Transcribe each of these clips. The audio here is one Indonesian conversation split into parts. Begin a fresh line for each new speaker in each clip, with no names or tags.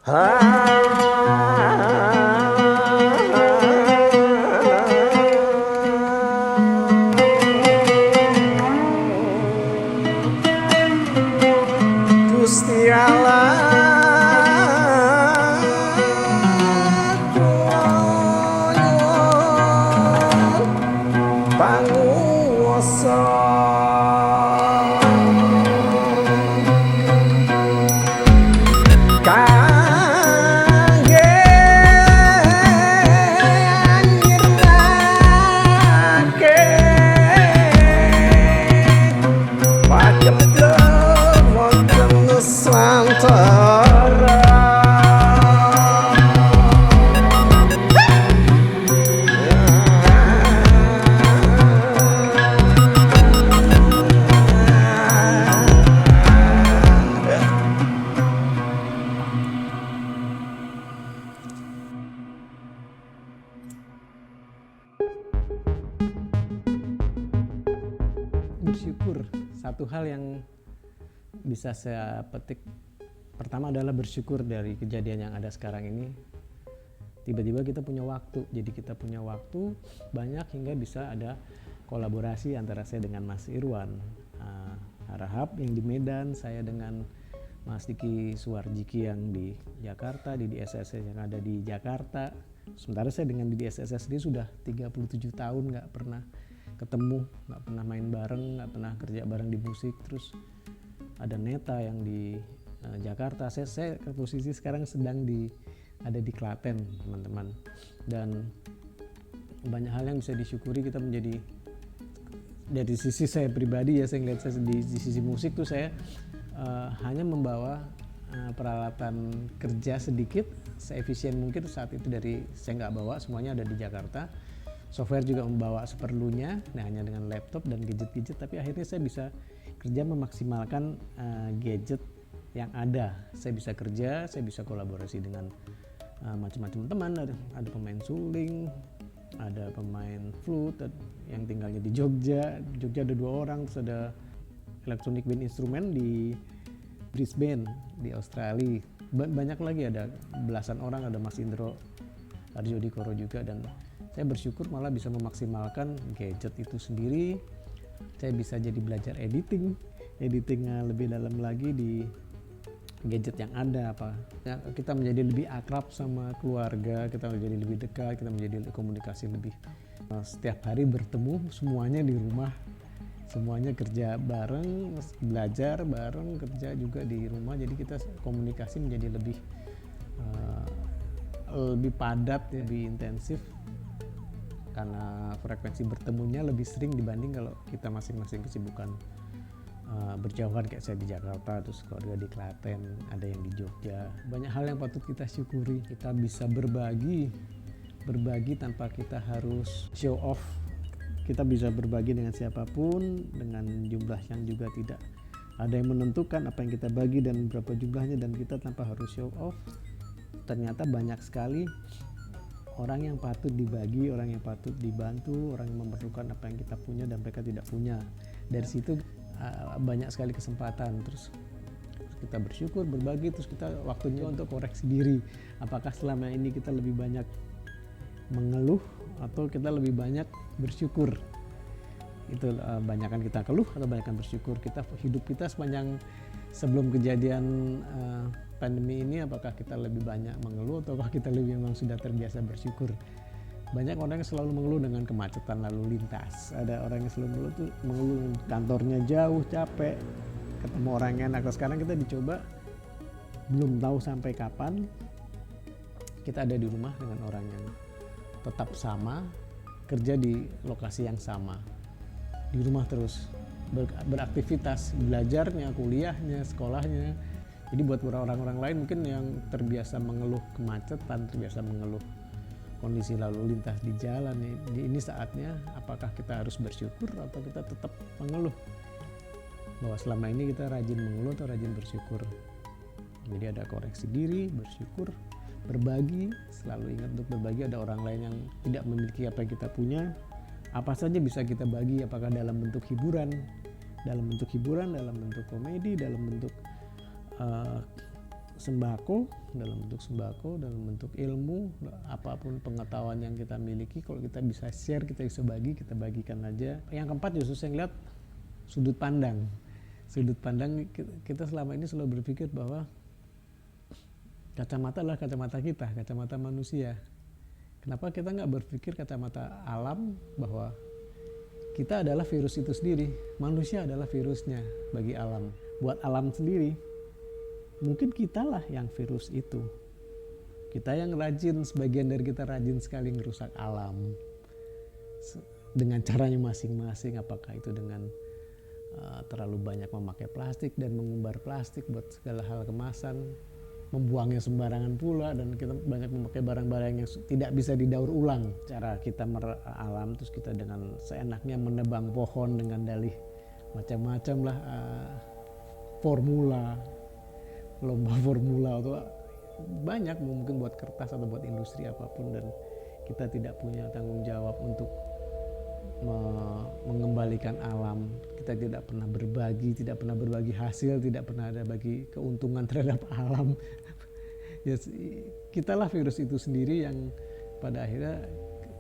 Gusti Allah panguwasa kangge nyirnake pakeblok wonten Nusantara.
Bersyukur, satu hal yang bisa saya petik pertama adalah bersyukur dari kejadian yang ada sekarang ini. Tiba-tiba kita punya waktu, jadi kita punya waktu banyak hingga bisa ada kolaborasi antara saya dengan Mas Irwan Harahap yang di Medan, saya dengan Mas Diki Suwarjiki yang di Jakarta, di SSS yang ada di Jakarta. Sementara saya dengan di SSS ini sudah 37 tahun nggak pernah ketemu, nggak pernah main bareng, nggak pernah kerja bareng di musik. Terus ada Neta yang di Jakarta, saya ke posisi sekarang sedang ada di Klaten, teman-teman. Dan banyak hal yang bisa disyukuri. Kita menjadi, dari sisi saya pribadi ya, saya ngeliat saya di sisi musik tuh saya hanya membawa peralatan kerja sedikit, seefisien mungkin saat itu. Dari saya nggak bawa, semuanya ada di Jakarta. Software juga membawa seperlunya, hanya dengan laptop dan gadget-gadget, tapi akhirnya saya bisa kerja memaksimalkan gadget yang ada. Saya bisa kerja, saya bisa kolaborasi dengan macam-macam teman. Ada pemain suling, ada pemain flute yang tinggalnya di Jogja. Jogja ada 2 orang, terus ada electronic band instrumen di Brisbane di Australia. Banyak lagi, ada belasan orang, ada Mas Indro Arjo Dikoro juga. Dan saya bersyukur malah bisa memaksimalkan gadget itu sendiri. Saya bisa jadi belajar editing lebih dalam lagi di gadget yang ada. Kita menjadi lebih akrab sama keluarga, kita menjadi lebih dekat, kita menjadi komunikasi lebih. Setiap hari bertemu semuanya di rumah, semuanya kerja bareng, belajar bareng, kerja juga di rumah. Jadi kita komunikasi menjadi lebih padat, lebih intensif, karena frekuensi bertemunya lebih sering dibanding kalau kita masing-masing kesibukan berjauhan, kayak saya di Jakarta, terus keluarga di Klaten, ada yang di Jogja. Banyak hal yang patut kita syukuri. Kita bisa berbagi tanpa kita harus show off. Kita bisa berbagi dengan siapapun, dengan jumlah yang juga tidak ada yang menentukan apa yang kita bagi dan berapa jumlahnya, dan kita tanpa harus show off. Ternyata banyak sekali orang yang patut dibagi, orang yang patut dibantu, orang yang memerlukan apa yang kita punya dan mereka tidak punya. Dari situ banyak sekali kesempatan. Terus kita bersyukur, berbagi, terus kita waktunya untuk koreksi diri. Apakah selama ini kita lebih banyak mengeluh atau kita lebih banyak bersyukur? Itu banyakkan kita keluh atau banyakkan bersyukur? Hidup kita sepanjang sebelum kejadian pandemi ini, apakah kita lebih banyak mengeluh ataukah kita memang sudah terbiasa bersyukur? Banyak orang yang selalu mengeluh dengan kemacetan lalu lintas. Ada orang yang selalu mengeluh kantornya jauh, capek, ketemu orang yang enak. Sekarang kita dicoba, belum tahu sampai kapan kita ada di rumah dengan orang yang tetap sama, kerja di lokasi yang sama, di rumah terus beraktivitas, belajarnya, kuliahnya, sekolahnya. Jadi buat orang-orang lain mungkin yang terbiasa mengeluh kemacetan, terbiasa mengeluh kondisi lalu lintas di jalan, ini saatnya apakah kita harus bersyukur atau kita tetap mengeluh? Bahwa selama ini kita rajin mengeluh atau rajin bersyukur. Jadi ada koreksi diri, bersyukur, berbagi, selalu ingat untuk berbagi. Ada orang lain yang tidak memiliki apa yang kita punya, apa saja bisa kita bagi, apakah dalam bentuk hiburan, dalam bentuk komedi, dalam bentuk sembako, dalam bentuk ilmu, apapun pengetahuan yang kita miliki, kalau kita bisa share, kita bisa bagi, kita bagikan aja. Yang keempat justru saya ngeliat sudut pandang. Kita selama ini selalu berpikir bahwa kacamata adalah kacamata kita, kacamata manusia. Kenapa kita nggak berpikir kacamata alam, bahwa kita adalah virus itu sendiri, manusia adalah virusnya bagi alam. Buat alam sendiri, mungkin kitalah yang virus itu. Kita yang rajin, sebagian dari kita rajin sekali ngerusak alam dengan caranya masing-masing. Apakah itu dengan terlalu banyak memakai plastik dan mengumbar plastik buat segala hal kemasan, membuangnya sembarangan pula, dan kita banyak memakai barang-barang yang tidak bisa didaur ulang. Cara kita alam, terus kita dengan seenaknya menebang pohon dengan dalih macam-macam lah, lomba formula atau banyak, mungkin buat kertas atau buat industri apapun, dan kita tidak punya tanggung jawab untuk mengembalikan alam. Kita tidak pernah berbagi hasil, tidak pernah ada bagi keuntungan terhadap alam. Ya, kitalah virus itu sendiri yang pada akhirnya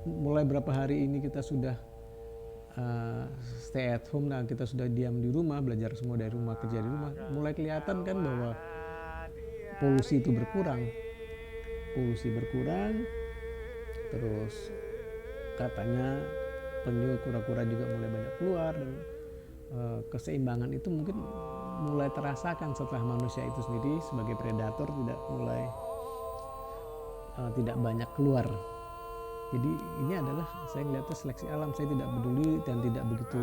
mulai berapa hari ini kita sudah stay at home, dan kita sudah diam di rumah, belajar semua dari rumah, kerja di rumah, mulai kelihatan kan bahwa polusi itu berkurang, terus katanya penyu kura-kura juga mulai banyak keluar, dan keseimbangan itu mungkin mulai terasakan setelah manusia itu sendiri sebagai predator tidak banyak keluar. Jadi ini adalah, saya melihatnya seleksi alam. Saya tidak peduli dan tidak begitu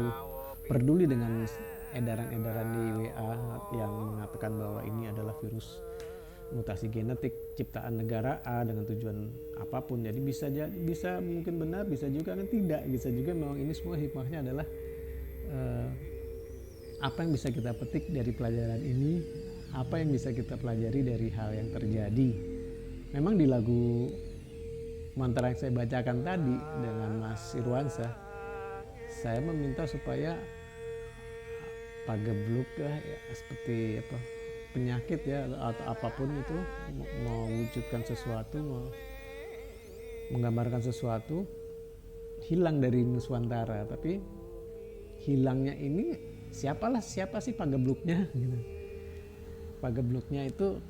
peduli dengan edaran-edaran di WA yang mengatakan bahwa ini adalah virus mutasi genetik ciptaan negara A dengan tujuan apapun. Jadi bisa mungkin benar, bisa juga kan tidak, bisa juga memang ini semua hikmahnya adalah apa yang bisa kita petik dari pelajaran ini, apa yang bisa kita pelajari dari hal yang terjadi. Memang di lagu mantra yang saya bacakan tadi dengan Mas Irwansyah, saya meminta supaya pagebluk ya, seperti penyakit ya atau apapun itu, mewujudkan sesuatu, menggambarkan sesuatu, hilang dari Nuswantara. Tapi hilangnya ini siapa sih pagebluknya gitu. Pagebluknya itu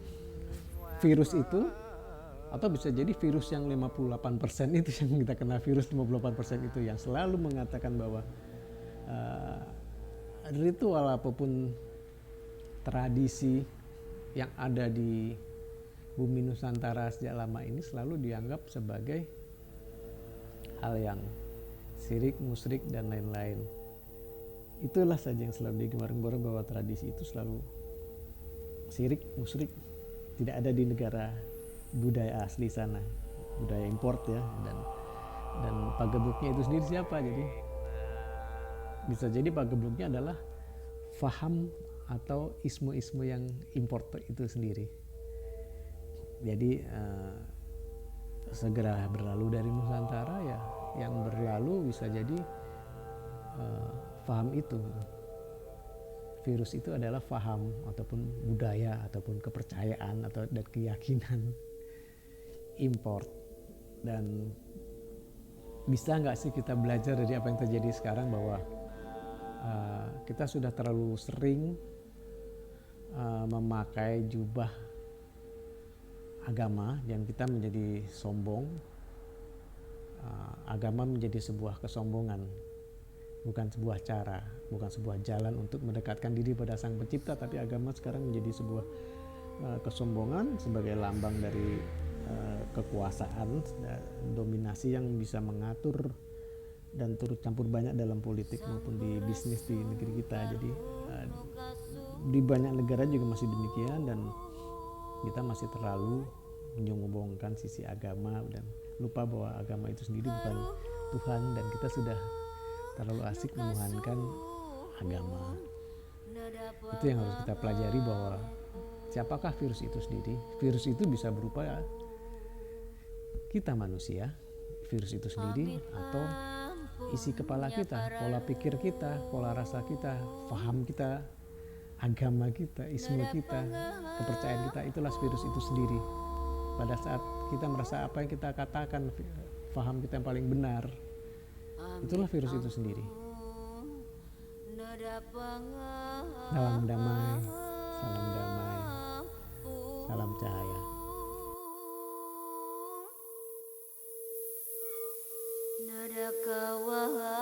virus itu, atau bisa jadi virus yang 58% itu, yang kita kenal virus 58% itu, yang selalu mengatakan bahwa ritual apapun, tradisi yang ada di bumi Nusantara sejak lama ini selalu dianggap sebagai hal yang syirik, musyrik, dan lain-lain. Itulah saja yang selalu digembar-gemborkan, bahwa tradisi itu selalu syirik, musyrik, tidak ada di negara budaya asli sana, budaya import ya. Dan pagebluknya itu sendiri siapa? Jadi bisa jadi pagebluknya adalah faham atau isme-isme yang import itu sendiri. Jadi segera berlalu dari Nusantara ya, yang berlalu bisa jadi faham itu. Virus itu adalah faham ataupun budaya ataupun kepercayaan atau dan keyakinan import. Dan bisa nggak sih kita belajar dari apa yang terjadi sekarang, bahwa kita sudah terlalu sering memakai jubah agama, dan kita menjadi sombong. Agama menjadi sebuah kesombongan, bukan sebuah cara, bukan sebuah jalan untuk mendekatkan diri pada Sang Pencipta. Tapi agama sekarang menjadi sebuah kesombongan sebagai lambang dari kekuasaan, dominasi yang bisa mengatur dan turut campur banyak dalam politik maupun di bisnis di negeri kita. Jadi di banyak negara juga masih demikian, dan kita masih terlalu menyombongkan sisi agama dan lupa bahwa agama itu sendiri bukan Tuhan, dan kita sudah terlalu asik menuhankan agama. Itu yang harus kita pelajari, bahwa siapakah virus itu sendiri. Virus itu bisa berupa kita manusia, virus itu sendiri, atau isi kepala kita, pola pikir kita, pola rasa kita, faham kita, agama kita, isme kita, kepercayaan kita, itulah virus itu sendiri. Pada saat kita merasa apa yang kita katakan, paham kita yang paling benar, itulah virus itu sendiri. Salam damai, salam damai, salam cahaya.
Nada kawah